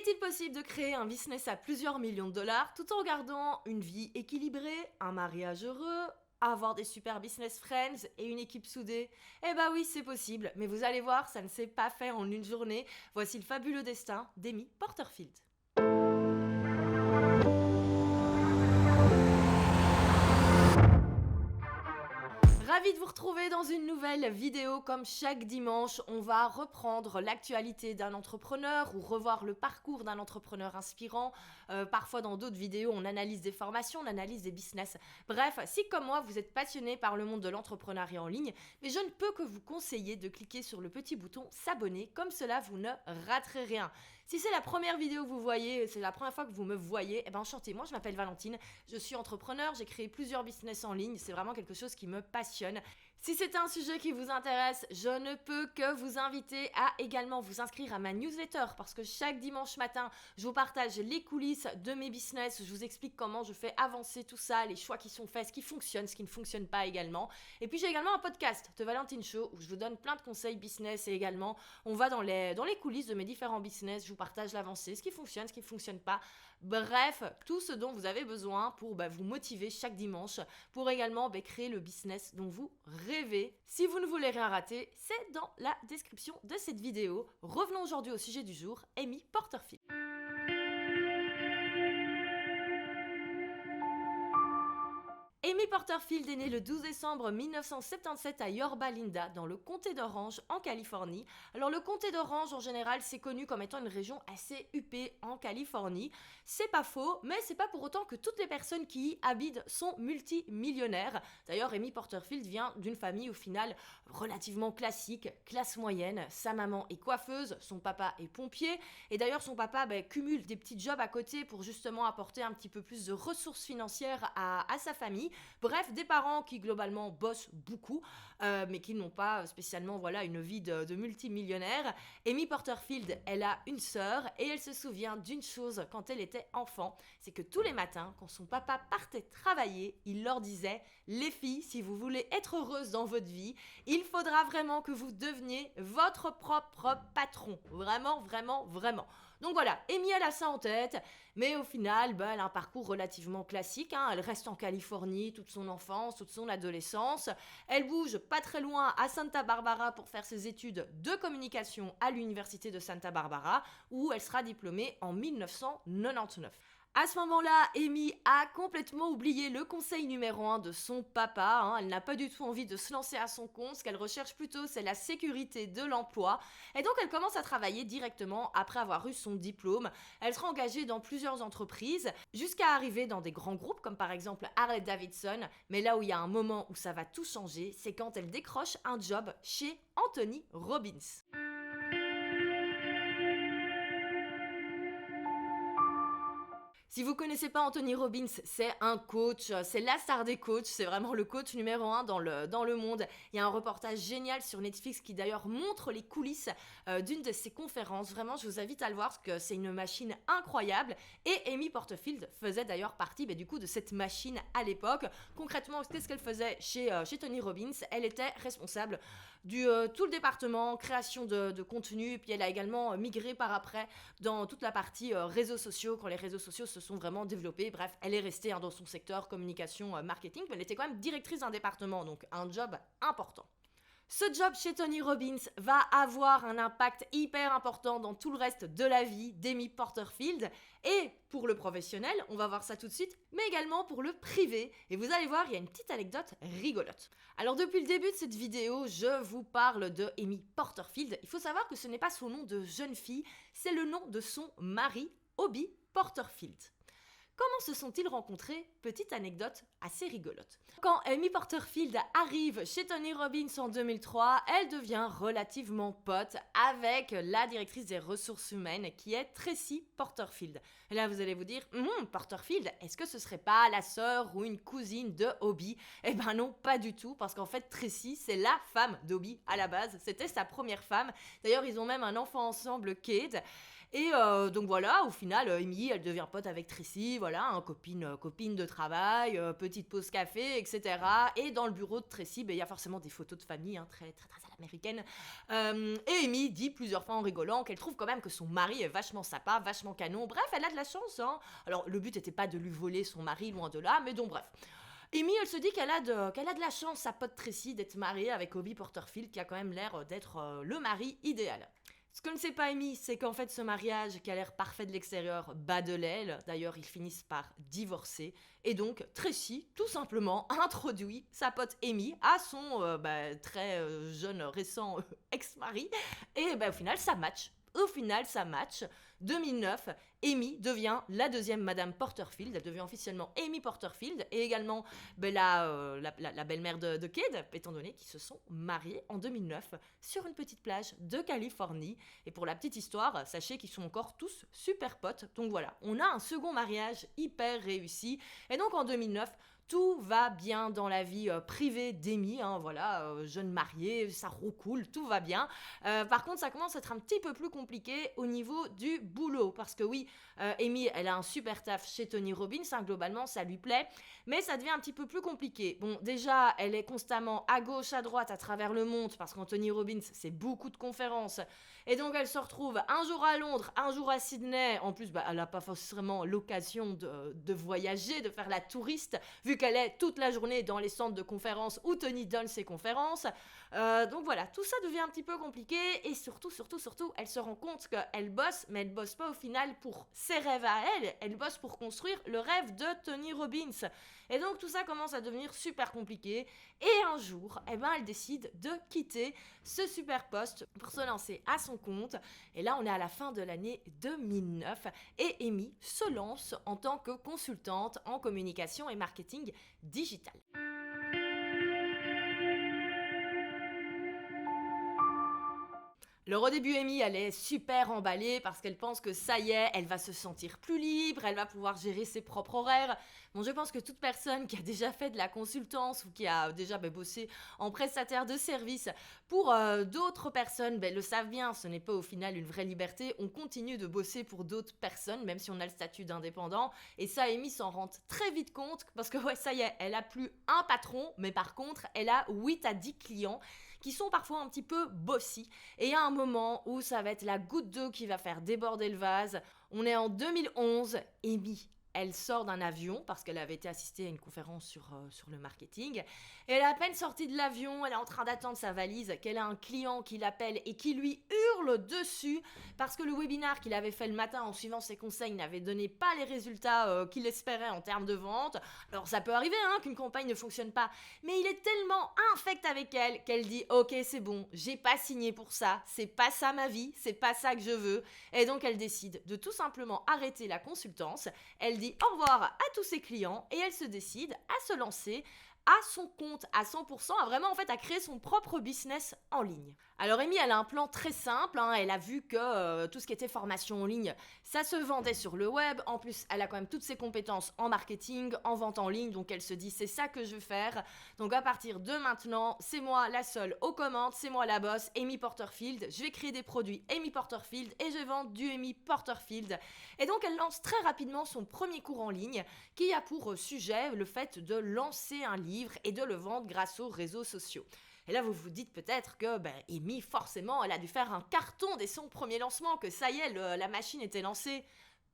Est-il possible de créer un business à plusieurs millions de dollars tout en gardant une vie équilibrée, un mariage heureux, avoir des super business friends et une équipe soudée? Eh bah oui, c'est possible, mais vous allez voir, ça ne s'est pas fait en une journée. Voici le fabuleux destin d'Amy Porterfield. Ravi de vous retrouver dans une nouvelle vidéo. Comme chaque dimanche, on va reprendre l'actualité d'un entrepreneur ou revoir le parcours d'un entrepreneur inspirant. Parfois dans d'autres vidéos, on analyse des formations, on analyse des business. Bref, si comme moi, vous êtes passionné par le monde de l'entrepreneuriat en ligne, mais je ne peux que vous conseiller de cliquer sur le petit bouton s'abonner, comme cela vous ne raterez rien. Si c'est la première vidéo que vous voyez, c'est la première fois que vous me voyez, eh ben enchantée, moi je m'appelle Valentine, je suis entrepreneur, j'ai créé plusieurs business en ligne, c'est vraiment quelque chose qui me passionne. Si c'est un sujet qui vous intéresse, je ne peux que vous inviter à également vous inscrire à ma newsletter parce que chaque dimanche matin, je vous partage les coulisses de mes business, je vous explique comment je fais avancer tout ça, les choix qui sont faits, ce qui fonctionne, ce qui ne fonctionne pas également. Et puis j'ai également un podcast, The Valentine Show, où je vous donne plein de conseils business et également on va dans les coulisses de mes différents business, je vous partage l'avancée, ce qui ne fonctionne pas. Bref, tout ce dont vous avez besoin pour vous motiver chaque dimanche, pour également créer le business dont vous rêvez. Si vous ne voulez rien rater, c'est dans la description de cette vidéo. Revenons aujourd'hui au sujet du jour, Amy Porterfield. Amy Porterfield est née le 12 décembre 1977 à Yorba Linda, dans le comté d'Orange, en Californie. Alors le comté d'Orange, en général, c'est connu comme étant une région assez huppée en Californie. C'est pas faux, mais c'est pas pour autant que toutes les personnes qui y habitent sont multimillionnaires. D'ailleurs, Amy Porterfield vient d'une famille au final relativement classique, classe moyenne. Sa maman est coiffeuse, son papa est pompier. Et d'ailleurs, son papa cumule des petits jobs à côté pour justement apporter un petit peu plus de ressources financières à sa famille. Bref, des parents qui globalement bossent beaucoup, mais qui n'ont pas spécialement une vie de multimillionnaire. Amy Porterfield, elle a une sœur et elle se souvient d'une chose quand elle était enfant, c'est que tous les matins, quand son papa partait travailler, il leur disait « Les filles, si vous voulez être heureuses dans votre vie, il faudra vraiment que vous deveniez votre propre patron. Vraiment, vraiment, vraiment. » Donc voilà, Amy, elle a ça en tête, mais au final, elle a un parcours relativement classique. Elle reste en Californie toute son enfance, toute son adolescence. Elle bouge pas très loin à Santa Barbara pour faire ses études de communication à l'université de Santa Barbara, où elle sera diplômée en 1999. À ce moment-là, Amy a complètement oublié le conseil numéro 1 de son papa. Elle n'a pas du tout envie de se lancer à son compte. Ce qu'elle recherche plutôt, c'est la sécurité de l'emploi. Et donc, elle commence à travailler directement après avoir eu son diplôme. Elle sera engagée dans plusieurs entreprises jusqu'à arriver dans des grands groupes comme par exemple Harley Davidson. Mais là où il y a un moment où ça va tout changer, c'est quand elle décroche un job chez Anthony Robbins. Si vous connaissez pas Anthony Robbins, c'est un coach, c'est la star des coachs, c'est vraiment le coach numéro 1 dans le monde. Il y a un reportage génial sur Netflix qui d'ailleurs montre les coulisses d'une de ses conférences. Vraiment, je vous invite à le voir parce que c'est une machine incroyable. Et Amy Porterfield faisait d'ailleurs partie du coup de cette machine à l'époque. Concrètement, qu'est-ce qu'elle faisait chez Tony Robbins? Elle était responsable du tout le département création de contenu, et puis elle a également migré par après dans toute la partie réseaux sociaux, quand les réseaux sociaux se sont vraiment développés. Bref, elle est restée dans son secteur communication marketing, mais elle était quand même directrice d'un département, donc un job important. Ce job chez Tony Robbins va avoir un impact hyper important dans tout le reste de la vie d'Amy Porterfield. Et pour le professionnel, on va voir ça tout de suite, mais également pour le privé. Et vous allez voir, il y a une petite anecdote rigolote. Alors depuis le début de cette vidéo, je vous parle de Amy Porterfield. Il faut savoir que ce n'est pas son nom de jeune fille, c'est le nom de son mari, Obi Porterfield. Comment se sont-ils rencontrés? Petite anecdote assez rigolote. Quand Amy Porterfield arrive chez Tony Robbins en 2003, elle devient relativement pote avec la directrice des ressources humaines qui est Tracy Porterfield. Et là, vous allez vous dire, Porterfield, est-ce que ce serait pas la sœur ou une cousine de Obi? Eh ben non, pas du tout, parce qu'en fait, Tracy, c'est la femme d'Obi à la base. C'était sa première femme. D'ailleurs, ils ont même un enfant ensemble, Kate. Et donc voilà, au final, Amy, elle devient pote avec Tracy, voilà, hein, copine de travail, petite pause café, etc. Et dans le bureau de Tracy, ben, il y a forcément des photos de famille, hein, très, très, très à l'américaine. Et Amy dit plusieurs fois en rigolant qu'elle trouve quand même que son mari est vachement sympa, vachement canon. Bref, elle a de la chance, hein. Alors, le but n'était pas de lui voler son mari, loin de là, mais donc bref. Amy, elle se dit qu'elle a de la chance, sa pote Tracy, d'être mariée avec Obi Porterfield, qui a quand même l'air d'être le mari idéal. Ce que ne sait pas Amy, c'est qu'en fait ce mariage qui a l'air parfait de l'extérieur bat de l'aile. D'ailleurs, ils finissent par divorcer. Et donc, Tracy, tout simplement, introduit sa pote Amy à son très jeune, récent ex-mari. Et au final, ça match. Au final, ça match. 2009, Amy devient la deuxième Madame Porterfield. Elle devient officiellement Amy Porterfield et également la belle-mère de Cade, étant donné qu'ils se sont mariés en 2009 sur une petite plage de Californie. Et pour la petite histoire, sachez qu'ils sont encore tous super potes. Donc voilà, on a un second mariage hyper réussi. Et donc en 2009, tout va bien dans la vie privée d'Amy, hein, voilà, jeune mariée, ça roule, tout va bien. Par contre, ça commence à être un petit peu plus compliqué au niveau du boulot, parce que oui, Amy, elle a un super taf chez Tony Robbins, hein, globalement, ça lui plaît, mais ça devient un petit peu plus compliqué. Bon, déjà, elle est constamment à gauche, à droite, à travers le monde, parce qu'Anthony Robbins, c'est beaucoup de conférences, et donc elle se retrouve un jour à Londres, un jour à Sydney. En plus, elle n'a pas forcément l'occasion de voyager, de faire la touriste, vu qu'elle est toute la journée dans les centres de conférences où Tony donne ses conférences. Donc voilà, tout ça devient un petit peu compliqué et surtout, elle se rend compte qu'elle bosse, mais elle bosse pas au final pour ses rêves à elle, elle bosse pour construire le rêve de Tony Robbins. Et donc tout ça commence à devenir super compliqué et un jour, elle décide de quitter ce super poste pour se lancer à son compte. Et là, on est à la fin de l'année 2009 et Amy se lance en tant que consultante en communication et marketing digital. Alors au début, Amy, elle est super emballée parce qu'elle pense que ça y est, elle va se sentir plus libre, elle va pouvoir gérer ses propres horaires. Bon, je pense que toute personne qui a déjà fait de la consultance ou qui a déjà bossé en prestataire de service pour d'autres personnes le savent bien, ce n'est pas au final une vraie liberté. On continue de bosser pour d'autres personnes, même si on a le statut d'indépendant. Et ça, Amy s'en rend très vite compte parce que ouais, ça y est, elle a plus un patron, mais par contre, elle a 8 à 10 clients qui sont parfois un petit peu bossy. Et il y a un moment où ça va être la goutte d'eau qui va faire déborder le vase. On est en 2011, Amy, elle sort d'un avion parce qu'elle avait été assister à une conférence sur le marketing. Et elle est à peine sortie de l'avion, elle est en train d'attendre sa valise, qu'elle a un client qui l'appelle et qui lui hurle dessus parce que le webinaire qu'il avait fait le matin en suivant ses conseils n'avait donné pas les résultats qu'il espérait en termes de vente. Alors ça peut arriver qu'une campagne ne fonctionne pas, mais il est tellement infect avec elle qu'elle dit « Ok, c'est bon, j'ai pas signé pour ça, c'est pas ça ma vie, c'est pas ça que je veux. » Et donc elle décide de tout simplement arrêter la consultance. Elle dit au revoir à tous ses clients et elle se décide à se lancer à son compte à 100%, à créer son propre business en ligne. Alors Amy, elle a un plan très simple, elle a vu que tout ce qui était formation en ligne, ça se vendait sur le web, en plus elle a quand même toutes ses compétences en marketing, en vente en ligne, donc elle se dit c'est ça que je veux faire, donc à partir de maintenant, c'est moi la seule aux commandes, c'est moi la boss, Amy Porterfield, je vais créer des produits Amy Porterfield et je vais vendre du Amy Porterfield. Et donc elle lance très rapidement son premier cours en ligne qui a pour sujet le fait de lancer un livre et de le vendre grâce aux réseaux sociaux. Et là, vous vous dites peut-être que Amy, forcément, elle a dû faire un carton dès son premier lancement, que ça y est, la machine était lancée.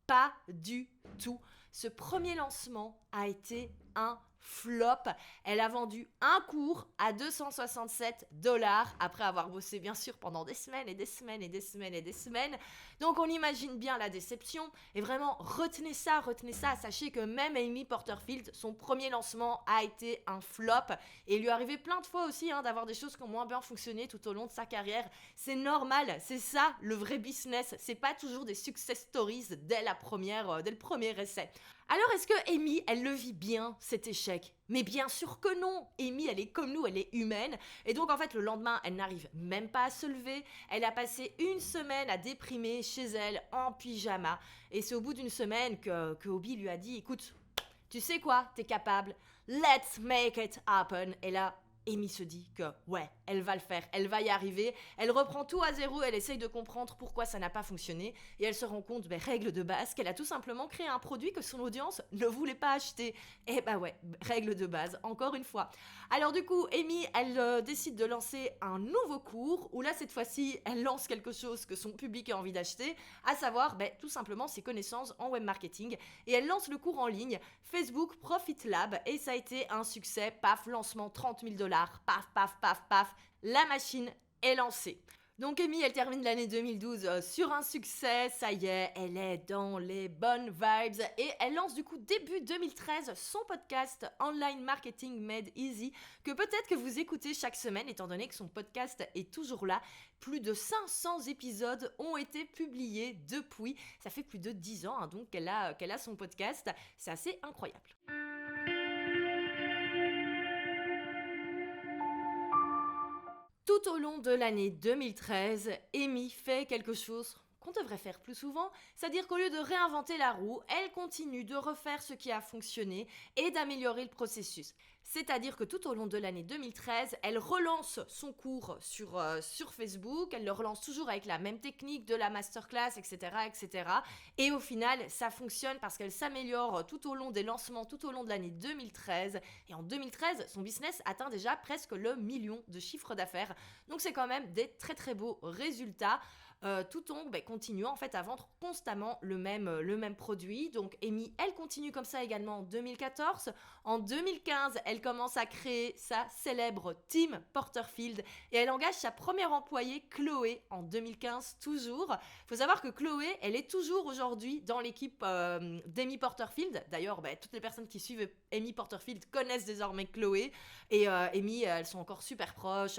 Pas du tout. Ce premier lancement a été un flop. Elle a vendu un cours à $267 après avoir bossé bien sûr pendant des semaines et des semaines et des semaines et des semaines. Donc on imagine bien la déception et vraiment retenez ça. Sachez que même Amy Porterfield, son premier lancement a été un flop et il lui est arrivé plein de fois aussi d'avoir des choses qui ont moins bien fonctionné tout au long de sa carrière. C'est normal, c'est ça le vrai business. C'est pas toujours des success stories dès le premier essai. Alors est-ce que Amy, elle le vit bien, cet échec ? Mais bien sûr que non. Amy, elle est comme nous, elle est humaine. Et donc en fait, le lendemain, elle n'arrive même pas à se lever. Elle a passé une semaine à déprimer chez elle en pyjama. Et c'est au bout d'une semaine que Obi lui a dit « Écoute, tu sais quoi, t'es capable. Let's make it happen. » Et là, Amy se dit que ouais, elle va le faire, elle va y arriver, elle reprend tout à zéro, elle essaye de comprendre pourquoi ça n'a pas fonctionné et elle se rend compte, règle de base, qu'elle a tout simplement créé un produit que son audience ne voulait pas acheter. Et ouais, règle de base, encore une fois. Alors du coup, Amy, elle décide de lancer un nouveau cours où là, cette fois-ci, elle lance quelque chose que son public a envie d'acheter, à savoir tout simplement ses connaissances en web marketing. Et elle lance le cours en ligne Facebook Profit Lab et ça a été un succès. Paf, lancement 30 000 $, paf, paf, paf, paf, la machine est lancée. Donc Amy, elle termine l'année 2012 sur un succès, ça y est, elle est dans les bonnes vibes et elle lance du coup début 2013 son podcast Online Marketing Made Easy que peut-être que vous écoutez chaque semaine étant donné que son podcast est toujours là. Plus de 500 épisodes ont été publiés depuis, ça fait plus de 10 ans donc qu'elle a son podcast, c'est assez incroyable. Tout au long de l'année 2013, Amy fait quelque chose qu'on devrait faire plus souvent, c'est-à-dire qu'au lieu de réinventer la roue, elle continue de refaire ce qui a fonctionné et d'améliorer le processus. C'est-à-dire que tout au long de l'année 2013, elle relance son cours sur Facebook, elle le relance toujours avec la même technique de la masterclass, etc., etc. Et au final, ça fonctionne parce qu'elle s'améliore tout au long des lancements, tout au long de l'année 2013. Et en 2013, son business atteint déjà presque le 1 million de chiffre d'affaires. Donc c'est quand même des très très beaux résultats. Tout en continuant en fait à vendre constamment le même produit. Donc Amy, elle continue comme ça également en 2014. En 2015, elle commence à créer sa célèbre team Porterfield et elle engage sa première employée, Chloé, en 2015 toujours. Il faut savoir que Chloé, elle est toujours aujourd'hui dans l'équipe d'Amy Porterfield. D'ailleurs, toutes les personnes qui suivent Amy Porterfield connaissent désormais Chloé et Amy, elles sont encore super proches.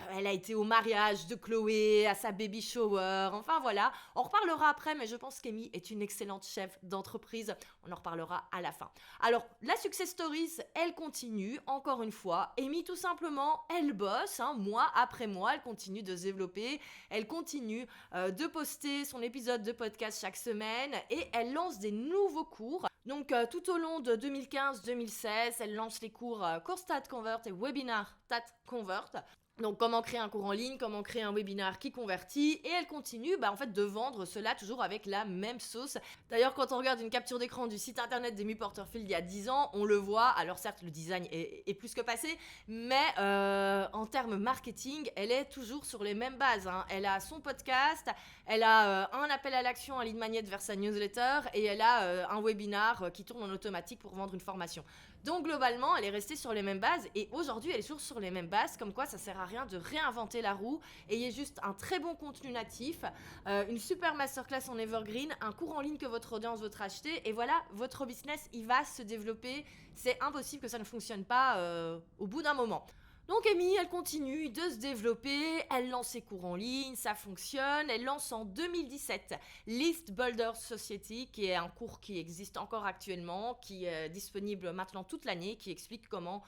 Elle a été au mariage de Chloé, à sa baby shower, enfin voilà. On reparlera après, mais je pense qu'Amy est une excellente chef d'entreprise. On en reparlera à la fin. Alors, la success stories, elle continue, encore une fois. Amy, tout simplement, elle bosse, mois après mois, elle continue de se développer. Elle continue de poster son épisode de podcast chaque semaine et elle lance des nouveaux cours. Donc, tout au long de 2015-2016, elle lance les cours Course Tat Convert et Webinar Tat Convert. Donc comment créer un cours en ligne, comment créer un webinaire qui convertit et elle continue en fait de vendre cela toujours avec la même sauce. D'ailleurs quand on regarde une capture d'écran du site internet d'Amy Porterfield il y a 10 ans, on le voit, alors certes le design est plus que passé, mais en termes marketing, elle est toujours sur les mêmes bases. Elle a son podcast, elle a un appel à l'action, un lead magnet vers sa newsletter et elle a un webinaire qui tourne en automatique pour vendre une formation. Donc globalement, elle est restée sur les mêmes bases et aujourd'hui, elle est toujours sur les mêmes bases, comme quoi ça sert à rien de réinventer la roue. Ayez juste un très bon contenu natif, une super masterclass en evergreen, un cours en ligne que votre audience veut acheter et voilà, votre business, il va se développer. C'est impossible que ça ne fonctionne pas au bout d'un moment. Donc Amy, elle continue de se développer, elle lance ses cours en ligne, ça fonctionne, elle lance en 2017 List Builder Society, qui est un cours qui existe encore actuellement, qui est disponible maintenant toute l'année, qui explique comment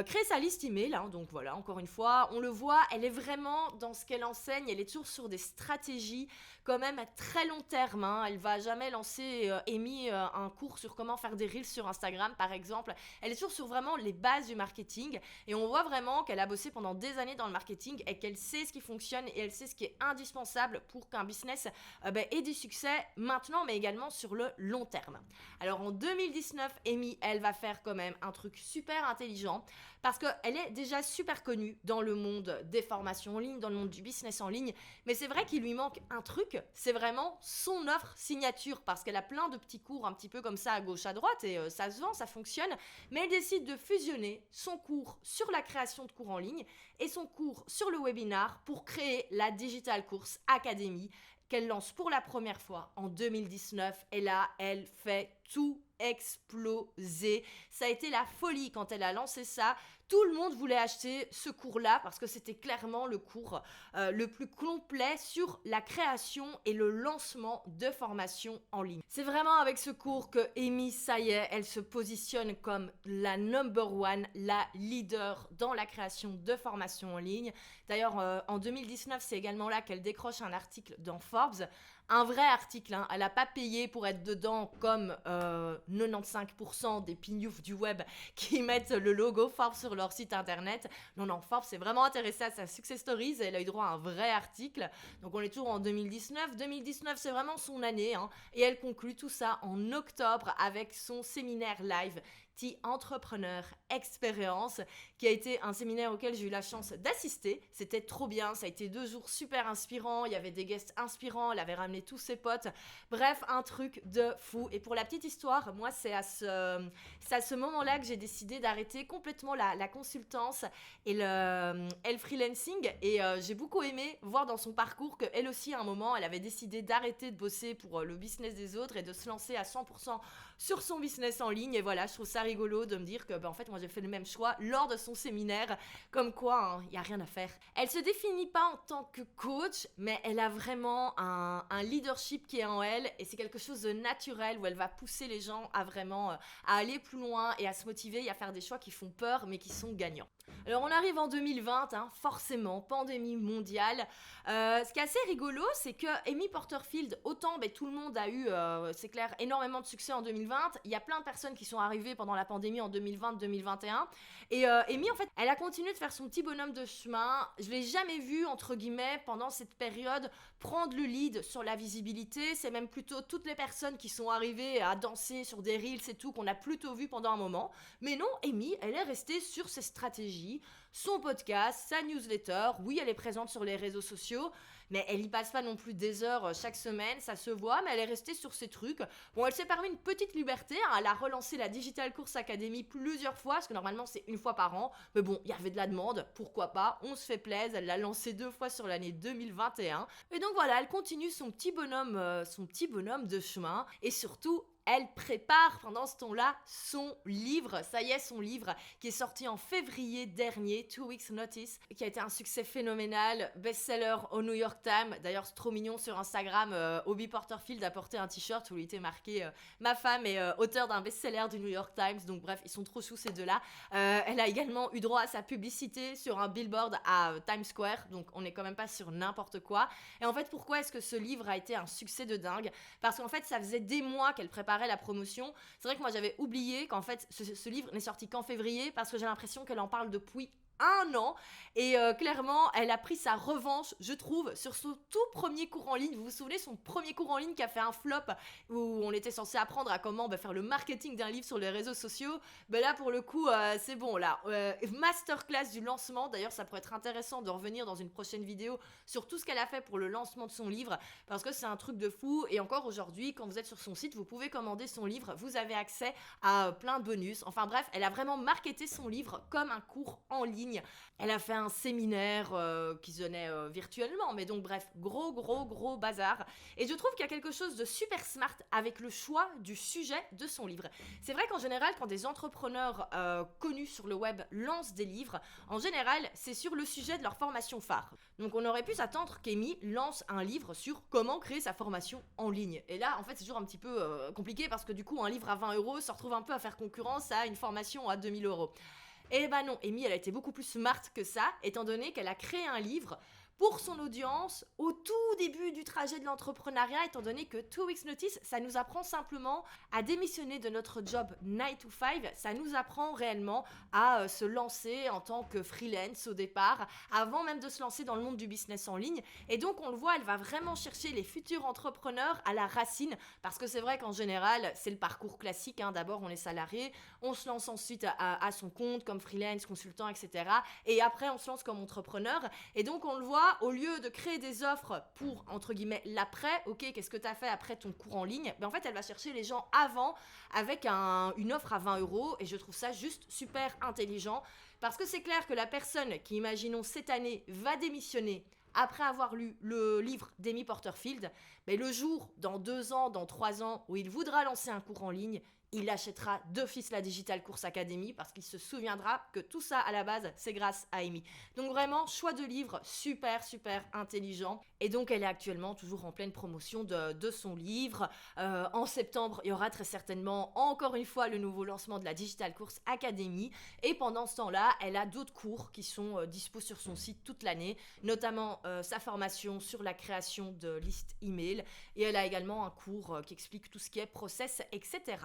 créer sa liste email, donc voilà, encore une fois, on le voit, elle est vraiment dans ce qu'elle enseigne, elle est toujours sur des stratégies quand même à très long terme, elle va jamais lancer Amy un cours sur comment faire des reels sur Instagram par exemple, elle est toujours sur vraiment les bases du marketing et on voit vraiment qu'elle a bossé pendant des années dans le marketing et qu'elle sait ce qui fonctionne et elle sait ce qui est indispensable pour qu'un business ait du succès maintenant mais également sur le long terme. Alors en 2019, Amy, elle va faire quand même un truc super intelligent parce qu'elle est déjà super connue dans le monde des formations en ligne, dans le monde du business en ligne, mais c'est vrai qu'il lui manque un truc, c'est vraiment son offre signature, parce qu'elle a plein de petits cours un petit peu comme ça à gauche à droite, et ça se vend, ça fonctionne, mais elle décide de fusionner son cours sur la création de cours en ligne et son cours sur le webinar pour créer la Digital Course Academy, qu'elle lance pour la première fois en 2019, et là, elle fait tout exploser. Ça a été la folie quand elle a lancé ça. Tout le monde voulait acheter ce cours-là parce que c'était clairement le cours le plus complet sur la création et le lancement de formations en ligne. C'est vraiment avec ce cours que Amy, ça y est, elle se positionne comme la number one, la leader dans la création de formations en ligne. D'ailleurs, en 2019, c'est également là qu'elle décroche un article dans Forbes, un vrai article, hein. Elle n'a pas payé pour être dedans comme 95% des pignoufs du web qui mettent le logo Forbes sur leur site internet. Non, non, Forbes s'est vraiment intéressé à sa success stories et elle a eu droit à un vrai article. Donc on est toujours en 2019. 2019, c'est vraiment son année, hein. Et elle conclut tout ça en octobre avec son séminaire live The Entrepreneur Experience, qui a été un séminaire auquel j'ai eu la chance d'assister. C'était trop bien, ça a été 2 jours super inspirants, il y avait des guests inspirants, elle avait ramené tous ses potes. Bref, un truc de fou. Et pour la petite histoire, moi, c'est à ce moment-là que j'ai décidé d'arrêter complètement la consultance et le freelancing. Et j'ai beaucoup aimé voir dans son parcours qu'elle aussi, à un moment, elle avait décidé d'arrêter de bosser pour le business des autres et de se lancer à 100% sur son business en ligne. Et voilà, je trouve ça rigolo de me dire que, en fait, moi, j'ai fait le même choix lors de son séminaire. Comme quoi, il n'y a rien à faire. Elle se définit pas en tant que coach, mais elle a vraiment un leadership qui est en elle. Et c'est quelque chose de naturel où elle va pousser les gens à vraiment à aller plus loin et à se motiver et à faire des choix qui font peur, mais qui sont gagnants. Alors on arrive en 2020, hein, forcément, pandémie mondiale. Ce qui est assez rigolo, c'est que Amy Porterfield, autant tout le monde a eu, c'est clair, énormément de succès en 2020. Il y a plein de personnes qui sont arrivées pendant la pandémie en 2020-2021. Et Amy, en fait, elle a continué de faire son petit bonhomme de chemin. Je l'ai jamais vue, entre guillemets, pendant cette période, prendre le lead sur la visibilité. C'est même plutôt toutes les personnes qui sont arrivées à danser sur des reels et tout qu'on a plutôt vu pendant un moment. Mais non, Amy, elle est restée sur ses stratégies, son podcast, sa newsletter. Oui, elle est présente sur les réseaux sociaux, mais elle y passe pas non plus des heures chaque semaine, ça se voit, mais elle est restée sur ses trucs. Bon, elle s'est permis une petite liberté, hein. Elle a relancé la Digital Course Academy plusieurs fois, parce que normalement c'est une fois par an, mais bon, il y avait de la demande, pourquoi pas, on se fait plaisir. Elle l'a lancé 2 fois sur l'année 2021, et donc voilà, elle continue son petit bonhomme de chemin, et surtout, elle prépare pendant ce temps-là son livre. Ça y est, son livre qui est sorti en février dernier, 2 Weeks Notice, qui a été un succès phénoménal, best-seller au New York Times. D'ailleurs, c'est trop mignon sur Instagram. Obi Porterfield a porté un t-shirt où il était marqué ma femme est auteur d'un best-seller du New York Times. Donc bref, ils sont trop choux ces deux-là. Elle a également eu droit à sa publicité sur un billboard à Times Square. Donc on n'est quand même pas sur n'importe quoi. Et en fait, pourquoi est-ce que ce livre a été un succès de dingue? Parce qu'en fait, ça faisait des mois qu'elle préparait la promotion. C'est vrai que moi j'avais oublié qu'en fait ce livre n'est sorti qu'en février, parce que j'ai l'impression qu'elle en parle depuis 1 an, et clairement elle a pris sa revanche, je trouve, sur son tout premier cours en ligne. Vous vous souvenez, son premier cours en ligne qui a fait un flop, où on était censé apprendre à comment faire le marketing d'un livre sur les réseaux sociaux. Là pour le coup c'est bon là, masterclass du lancement. D'ailleurs ça pourrait être intéressant de revenir dans une prochaine vidéo sur tout ce qu'elle a fait pour le lancement de son livre, parce que c'est un truc de fou. Et encore aujourd'hui, quand vous êtes sur son site, vous pouvez commander son livre, vous avez accès à plein de bonus. Enfin bref, elle a vraiment marketé son livre comme un cours en ligne. Elle a fait un séminaire qui se donnait virtuellement, mais donc bref, gros bazar. Et je trouve qu'il y a quelque chose de super smart avec le choix du sujet de son livre. C'est vrai qu'en général, quand des entrepreneurs connus sur le web lancent des livres, en général, c'est sur le sujet de leur formation phare. Donc on aurait pu s'attendre qu'Amy lance un livre sur comment créer sa formation en ligne. Et là, en fait, c'est toujours un petit peu compliqué, parce que du coup, un livre à 20€ se retrouve un peu à faire concurrence à une formation à 2000€. Eh ben non, Amy, elle a été beaucoup plus smart que ça, étant donné qu'elle a créé un livre pour son audience au tout début du trajet de l'entrepreneuriat, étant donné que 2 Weeks Notice, ça nous apprend simplement à démissionner de notre job 9 to 5, ça nous apprend réellement à se lancer en tant que freelance au départ, avant même de se lancer dans le monde du business en ligne. Et donc on le voit, elle va vraiment chercher les futurs entrepreneurs à la racine, parce que c'est vrai qu'en général, c'est le parcours classique, hein. D'abord on est salarié, on se lance ensuite à son compte comme freelance, consultant, etc. Et après on se lance comme entrepreneur. Et donc on le voit, au lieu de créer des offres pour, entre guillemets, l'après, ok, qu'est-ce que tu as fait après ton cours en ligne, en fait, elle va chercher les gens avant avec une offre à 20€, et je trouve ça juste super intelligent, parce que c'est clair que la personne qui, imaginons, cette année, va démissionner après avoir lu le livre d'Amy Porterfield, le jour, dans 2 ans, dans 3 ans, où il voudra lancer un cours en ligne, il achètera d'office la Digital Course Academy, parce qu'il se souviendra que tout ça à la base c'est grâce à Amy. Donc vraiment, choix de livre super intelligent. Et donc elle est actuellement toujours en pleine promotion de son livre. En septembre, il y aura très certainement encore une fois le nouveau lancement de la Digital Course Academy. Et pendant ce temps-là, elle a d'autres cours qui sont dispo sur son site toute l'année, notamment sa formation sur la création de listes email. mail et elle a également un cours qui explique tout ce qui est process, etc.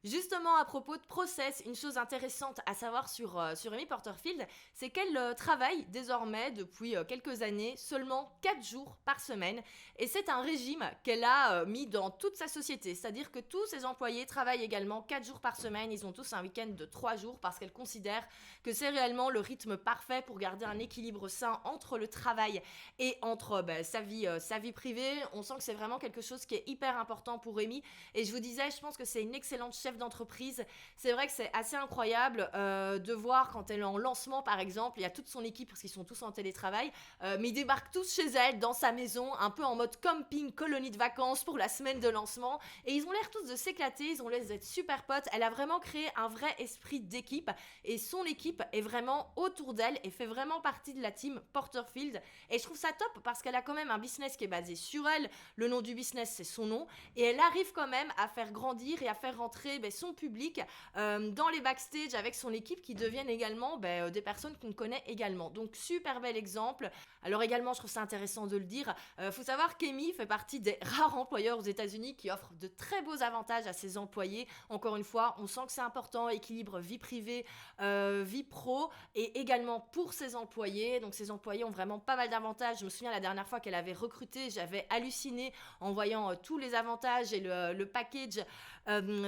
Justement, à propos de process, une chose intéressante à savoir sur Amy Porterfield, c'est qu'elle travaille désormais depuis quelques années seulement 4 jours par semaine. Et c'est un régime qu'elle a mis dans toute sa société. C'est-à-dire que tous ses employés travaillent également 4 jours par semaine. Ils ont tous un week-end de 3 jours parce qu'elle considère que c'est réellement le rythme parfait pour garder un équilibre sain entre le travail et entre sa vie privée. On sent que c'est vraiment quelque chose qui est hyper important pour Amy. Et je vous disais, je pense que c'est une excellente chef d'entreprise. C'est vrai que c'est assez incroyable de voir quand elle est en lancement, par exemple, il y a toute son équipe parce qu'ils sont tous en télétravail, mais ils débarquent tous chez elle, dans sa maison, un peu en mode camping, colonie de vacances pour la semaine de lancement, et ils ont l'air tous de s'éclater, ils ont l'air d'être super potes. Elle a vraiment créé un vrai esprit d'équipe, et son équipe est vraiment autour d'elle et fait vraiment partie de la team Porterfield, et je trouve ça top parce qu'elle a quand même un business qui est basé sur elle, le nom du business c'est son nom, et elle arrive quand même à faire grandir et à faire rentrer son public dans les backstage avec son équipe qui deviennent également des personnes qu'on connaît également. Donc super bel exemple. Alors également, je trouve ça intéressant de le dire, faut savoir qu'Amy fait partie des rares employeurs aux États-Unis qui offrent de très beaux avantages à ses employés. Encore une fois, on sent que c'est important, équilibre vie privée, vie pro, et également pour ses employés. Donc ses employés ont vraiment pas mal d'avantages. Je me souviens la dernière fois qu'elle avait recruté, j'avais halluciné en voyant tous les avantages et le package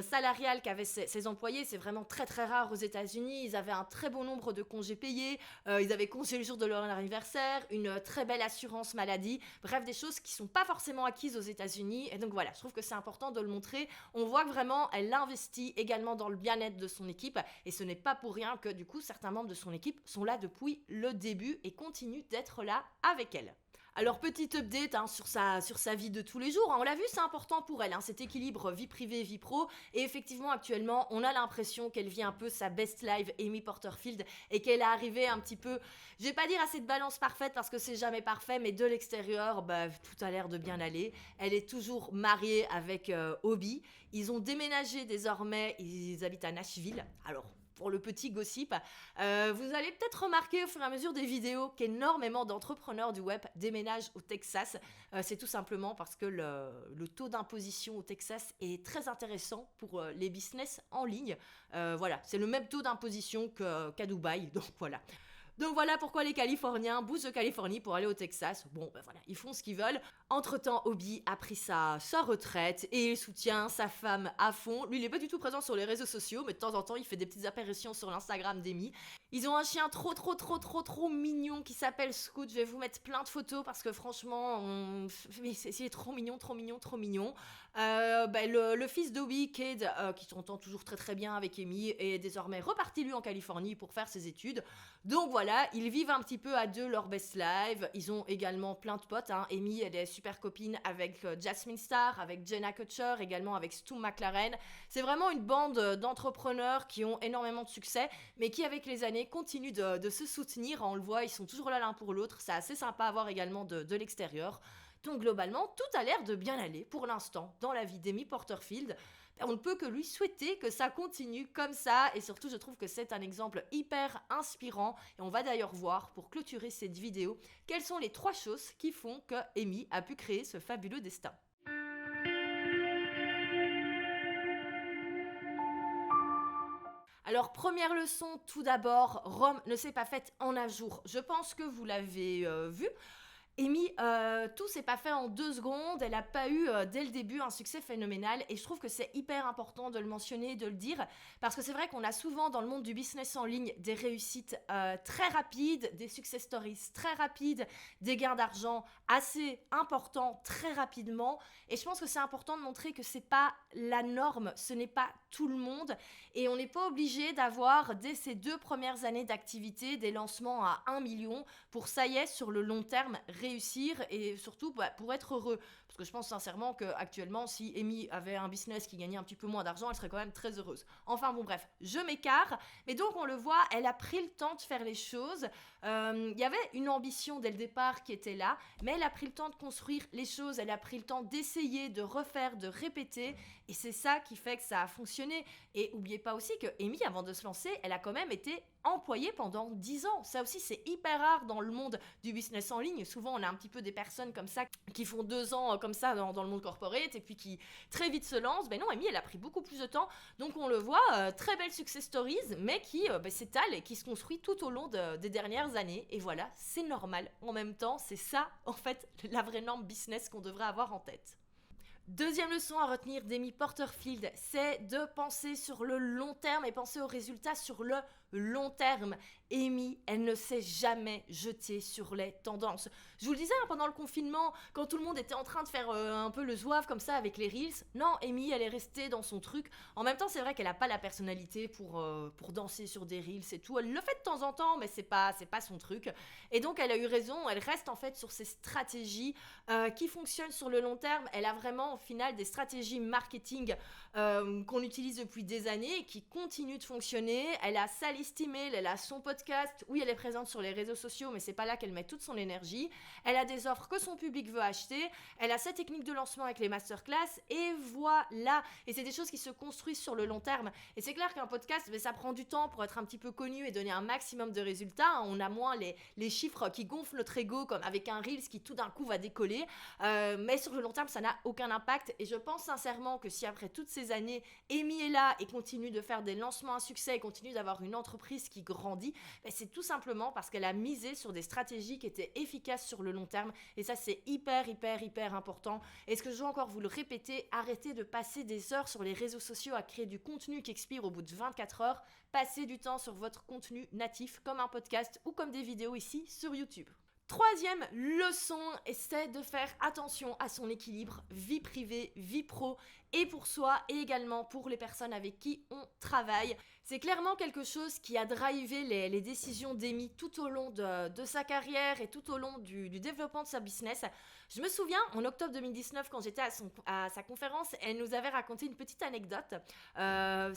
salarial qu'avaient ses employés. C'est vraiment très très rare aux États-Unis. Ils avaient un très bon nombre de congés payés, ils avaient congé le jour de leur anniversaire, une très belle assurance maladie, bref, des choses qui sont pas forcément acquises aux États-Unis. Et donc voilà, je trouve que c'est important de le montrer. On voit que vraiment elle investit également dans le bien-être de son équipe, et ce n'est pas pour rien que du coup certains membres de son équipe sont là depuis le début et continuent d'être là avec elle. Alors, petit update sur sa vie de tous les jours. On l'a vu, c'est important pour elle, cet équilibre vie privée, vie pro. Et effectivement, actuellement, on a l'impression qu'elle vit un peu sa best life, Amy Porterfield, et qu'elle est arrivée un petit peu, je vais pas dire à cette balance parfaite parce que c'est jamais parfait, mais de l'extérieur, tout a l'air de bien aller. Elle est toujours mariée avec Obi. Ils ont déménagé désormais, ils habitent à Nashville. Alors, pour le petit gossip, vous allez peut-être remarquer au fur et à mesure des vidéos qu'énormément d'entrepreneurs du web déménagent au Texas. C'est tout simplement parce que le taux d'imposition au Texas est très intéressant pour les business en ligne. Voilà, c'est le même taux d'imposition qu'à Dubaï, donc voilà. Donc voilà pourquoi les Californiens bougent de Californie pour aller au Texas. Bon, voilà, ils font ce qu'ils veulent. Entre-temps, Obi a pris sa retraite et il soutient sa femme à fond. Lui, il est pas du tout présent sur les réseaux sociaux, mais de temps en temps, il fait des petites apparitions sur l'Instagram d'Amy. Ils ont un chien trop mignon qui s'appelle Scoot. Je vais vous mettre plein de photos parce que franchement, c'est trop mignon. Le fils d'Obi, Cade, qui s'entend toujours très très bien avec Amy, est désormais reparti lui en Californie pour faire ses études. Donc voilà, ils vivent un petit peu à deux leur best life. Ils ont également plein de potes. Amy, elle est super copine avec Jasmine Star, avec Jenna Kutcher, également avec Stu McLaren. C'est vraiment une bande d'entrepreneurs qui ont énormément de succès, mais qui avec les années continuent de se soutenir. On le voit, ils sont toujours là l'un pour l'autre. C'est assez sympa à voir également de l'extérieur. Donc globalement, tout a l'air de bien aller pour l'instant dans la vie d'Amy Porterfield. On ne peut que lui souhaiter que ça continue comme ça, et surtout je trouve que c'est un exemple hyper inspirant, et on va d'ailleurs voir pour clôturer cette vidéo quelles sont les 3 choses qui font que Amy a pu créer ce fabuleux destin. Alors, première leçon, tout d'abord, Rome ne s'est pas faite en un jour. Je pense que vous l'avez vu. Amy, tout s'est pas fait en 2 secondes, elle a pas eu dès le début un succès phénoménal, et je trouve que c'est hyper important de le mentionner, de le dire, parce que c'est vrai qu'on a souvent dans le monde du business en ligne des réussites très rapides, des success stories très rapides, des gains d'argent assez importants très rapidement, et je pense que c'est important de montrer que c'est pas la norme, ce n'est pas tout le monde, et on n'est pas obligé d'avoir dès ces 2 premières années d'activité des lancements à 1 million pour ça y est sur le long terme réussir, et surtout pour être heureux, parce que je pense sincèrement qu'actuellement si Amy avait un business qui gagnait un petit peu moins d'argent, elle serait quand même très heureuse. Enfin bon bref, je m'écarte, mais donc on le voit, elle a pris le temps de faire les choses. Il y avait une ambition dès le départ qui était là, mais elle a pris le temps de construire les choses, elle a pris le temps d'essayer, de refaire, de répéter, et c'est ça qui fait que ça a fonctionné. Et oubliez pas aussi que Amy, avant de se lancer, elle a quand même été employée pendant 10 ans. Ça aussi, c'est hyper rare dans le monde du business en ligne. Souvent, on a un petit peu des personnes comme ça qui font 2 ans comme ça dans le monde corporate et puis qui très vite se lancent. Ben non, Amy, elle a pris beaucoup plus de temps. Donc, on le voit, très belle success stories, mais qui s'étale et qui se construit tout au long des dernières années. Et voilà, c'est normal. En même temps, c'est ça, en fait, la vraie norme business qu'on devrait avoir en tête. Deuxième leçon à retenir d'Amy Porterfield, c'est de penser sur le long terme et penser aux résultats sur le long terme. Amy, elle ne s'est jamais jetée sur les tendances. Je vous le disais pendant le confinement, quand tout le monde était en train de faire un peu le zouave comme ça avec les reels, non, Amy, elle est restée dans son truc. En même temps, c'est vrai qu'elle n'a pas la personnalité pour danser sur des reels et tout. Elle le fait de temps en temps, mais c'est pas son truc. Et donc, elle a eu raison. Elle reste en fait sur ses stratégies qui fonctionnent sur le long terme. Elle a vraiment, au final, des stratégies marketing qu'on utilise depuis des années et qui continuent de fonctionner. Elle a sa liste email, elle a son podcast. Oui, elle est présente sur les réseaux sociaux, mais c'est pas là qu'elle met toute son énergie. Elle a des offres que son public veut acheter. Elle a sa technique de lancement avec les masterclass. Et voilà. Et c'est des choses qui se construisent sur le long terme. Et c'est clair qu'un podcast, mais ça prend du temps pour être un petit peu connu et donner un maximum de résultats. On a moins les chiffres qui gonflent notre ego, comme avec un Reels qui tout d'un coup va décoller. Mais sur le long terme, ça n'a aucun impact. Et je pense sincèrement que si après toutes ces années, Amy est là et continue de faire des lancements à succès et continue d'avoir une entreprise qui grandit, ben c'est tout simplement parce qu'elle a misé sur des stratégies qui étaient efficaces sur le long terme. Et ça, c'est hyper important. Et ce que je veux encore vous le répéter, arrêtez de passer des heures sur les réseaux sociaux à créer du contenu qui expire au bout de 24 heures. Passez du temps sur votre contenu natif, comme un podcast ou comme des vidéos ici sur YouTube. Troisième leçon, c'est de faire attention à son équilibre vie privée, vie pro, et pour soi et également pour les personnes avec qui on travaille. C'est clairement quelque chose qui a drivé les décisions d'Amy tout au long de sa carrière et tout au long du développement de sa business. Je me souviens, en octobre 2019, quand j'étais à sa conférence, elle nous avait raconté une petite anecdote.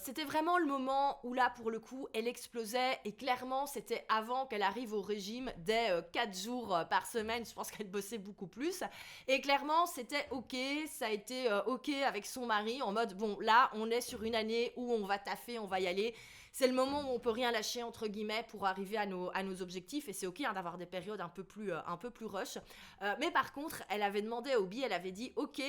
C'était vraiment le moment où là, pour le coup, elle explosait et clairement, c'était avant qu'elle arrive au régime des 4 jours par semaine. Je pense qu'elle bossait beaucoup plus. Et clairement, c'était OK, ça a été OK avec son mari en mode, bon, là, on est sur une année où on va taffer, on va y aller. C'est le moment où on peut rien lâcher entre guillemets pour arriver à nos objectifs et c'est ok d'avoir des périodes un peu plus rush. Mais par contre, elle avait demandé à Obi, elle avait dit ok,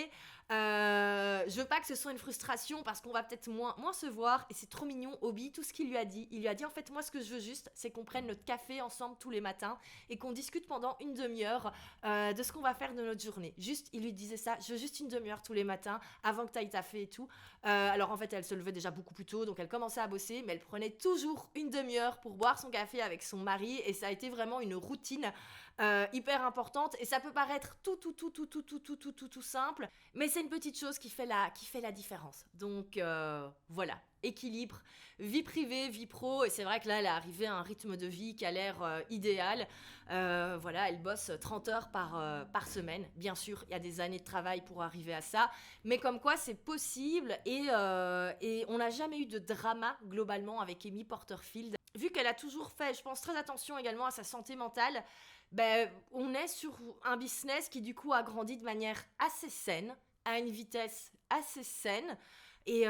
je veux pas que ce soit une frustration parce qu'on va peut-être moins se voir et c'est trop mignon. Obi, tout ce qu'il lui a dit, il lui a dit en fait moi ce que je veux juste c'est qu'on prenne notre café ensemble tous les matins et qu'on discute pendant une demi-heure de ce qu'on va faire de notre journée. Juste, il lui disait ça, je veux juste une demi-heure tous les matins avant que t'ailles taffer et tout. Alors en fait elle se levait déjà beaucoup plus tôt donc elle commençait à bosser mais elle prenait toujours une demi-heure pour boire son café avec son mari et ça a été vraiment une routine hyper importante et ça peut paraître tout simple mais c'est une petite chose qui fait la différence. Donc voilà, équilibre, vie privée, vie pro et c'est vrai que là elle est arrivée à un rythme de vie qui a l'air idéal. Voilà, elle bosse 30 heures par semaine. Bien sûr, il y a des années de travail pour arriver à ça, mais comme quoi c'est possible et on n'a jamais eu de drama globalement avec Amy Porterfield. Vu qu'elle a toujours fait, je pense, très attention également à sa santé mentale, ben, on est sur un business qui du coup a grandi de manière assez saine, à une vitesse assez saine. Et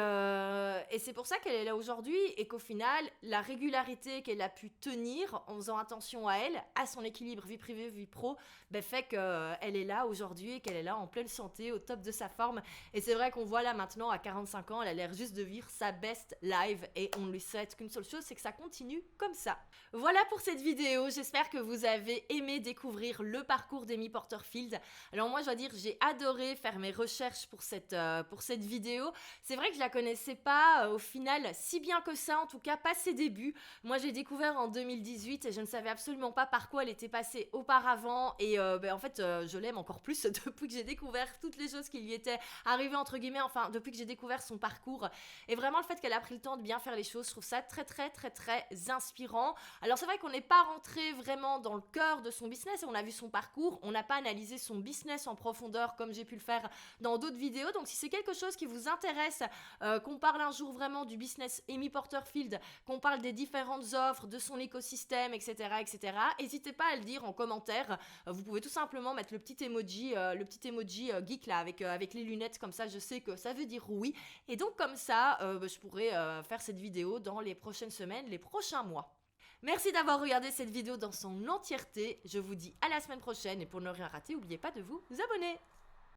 c'est pour ça qu'elle est là aujourd'hui et qu'au final, la régularité qu'elle a pu tenir en faisant attention à elle, à son équilibre vie privée, vie pro, ben fait qu'elle est là aujourd'hui et qu'elle est là en pleine santé, au top de sa forme. Et c'est vrai qu'on voit là maintenant, à 45 ans, elle a l'air juste de vivre sa best life et on lui souhaite qu'une seule chose, c'est que ça continue comme ça. Voilà pour cette vidéo, j'espère que vous avez aimé découvrir le parcours d'Amy Porterfield. Alors moi, je dois dire, j'ai adoré faire mes recherches pour cette vidéo. C'est vrai que je la connaissais pas au final si bien que ça, en tout cas pas ses débuts. Moi j'ai découvert en 2018 et je ne savais absolument pas par quoi elle était passée auparavant et en fait je l'aime encore plus depuis que j'ai découvert toutes les choses qui lui étaient arrivées entre guillemets, enfin depuis que j'ai découvert son parcours et vraiment le fait qu'elle a pris le temps de bien faire les choses, je trouve ça très inspirant. Alors c'est vrai qu'on n'est pas rentré vraiment dans le cœur de son business, on a vu son parcours, on n'a pas analysé son business en profondeur comme j'ai pu le faire dans d'autres vidéos, donc si c'est quelque chose qui vous intéresse, qu'on parle un jour vraiment du business Amy Porterfield, qu'on parle des différentes offres, de son écosystème, etc. N'hésitez pas à le dire en commentaire. Vous pouvez tout simplement mettre le petit emoji geek là avec les lunettes, comme ça je sais que ça veut dire oui. Et donc comme ça, je pourrai faire cette vidéo dans les prochaines semaines, les prochains mois. Merci d'avoir regardé cette vidéo dans son entièreté. Je vous dis à la semaine prochaine et pour ne rien rater, n'oubliez pas de vous abonner.